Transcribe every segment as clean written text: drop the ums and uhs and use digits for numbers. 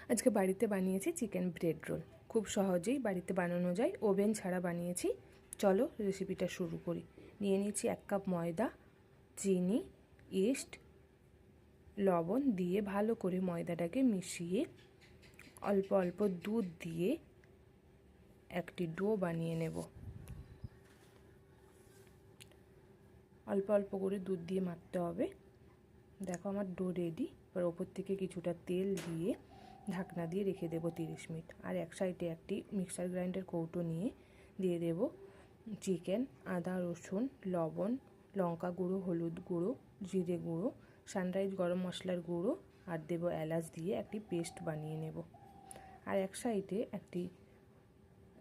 আজকে বাড়িতে বানিয়েছি চিকেন ব্রেড রোল। খুব সহজেই বাড়িতে বানানো যায়, ওভেন ছাড়া বানিয়েছি। চলো রেসিপিটা শুরু করি। নিয়ে নিয়েছি 1 কাপ ময়দা, চিনি, ইস্ট, লবণ দিয়ে ভালো করে ময়দাটাকে মিশিয়ে অল্প অল্প দুধ দিয়ে একটি ডো বানিয়ে নেব। অল্প অল্প করে দুধ দিয়ে মাখতে হবে। দেখো আমার ডো রেডি। এবার ওপর থেকে কিছুটা তেল দিয়ে ঢাকনা দিয়ে রেখে দেবো 30 মিনিট। আর এক সাইডে একটি মিক্সার গ্রাইন্ডার কৌটো নিয়ে দিয়ে দেব চিকেন, আদা, রসুন, লবণ, লঙ্কা গুঁড়ো, হলুদ গুঁড়ো, জিরে গুঁড়ো, সানরাইজ গরম মশলার গুঁড়ো আর দেব এলাচ দিয়ে একটি পেস্ট বানিয়ে নেব। আর এক সাইডে একটি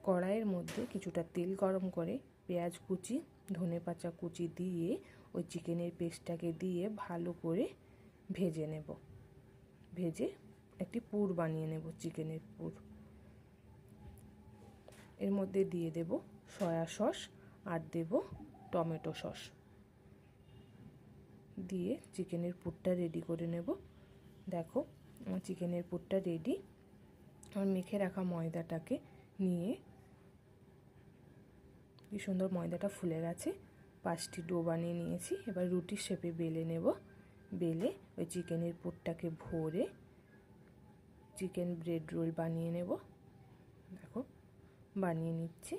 কড়াইয়ের মধ্যে কিছুটা তেল গরম করে পেঁয়াজ কুচি, ধনেপাতা কুচি দিয়ে ওই চিকেনের পেস্টটাকে দিয়ে ভালো করে ভেজে নেব। ভেজে একটি পুর বানিয়ে নেব, চিকেনের পুর। এর মধ্যে দিয়ে দেব সয়া সস আর দেব টমেটো সস দিয়ে চিকেনের পুরটা রেডি করে নেব। দেখো আমার চিকেনের পুরটা রেডি। আমার মেখে রাখা ময়দাটাকে নিয়ে কি সুন্দর ময়দাটা ফুলে গেছে। 5টি ডো বানিয়ে নিয়েছি। এবার রুটির শেপে বেলে নেব। বেলে ওই চিকেনের পুরটাকে ভরে চিকেন ব্রেড রোল বানিয়ে নেব। দেখো বানিয়ে নিচ্ছি।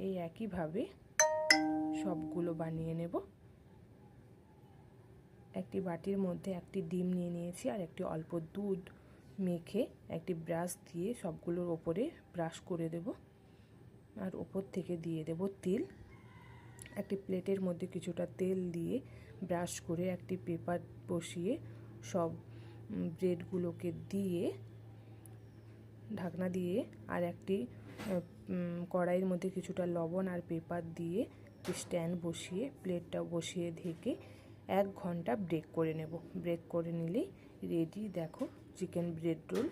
এই একইভাবে সবগুলো বানিয়ে নেব। একটি বাটির মধ্যে একটি ডিম নিয়ে নিয়েছি আর একটি অল্প দুধ মেখে একটি ব্রাশ দিয়ে সবগুলোর ওপরে ব্রাশ করে দেব। আর ওপর থেকে দিয়ে দেব তেল। একটি প্লেটের মধ্যে কিছুটা তেল দিয়ে ব্রাশ করে একটি পেপার বসিয়ে সব ব্রেডগুলোকে দিয়ে ঢাকনা দিয়ে আর একটি কড়াইয়ের মধ্যে কিছুটা লবণ আর পেপার দিয়ে স্ট্যান্ড বসিয়ে প্লেটটা বসিয়ে ঢেকে 1 ঘন্টা ব্রেক করে নেব। ব্রেক করে নিলেই রেডি। দেখো চিকেন ব্রেড রোল।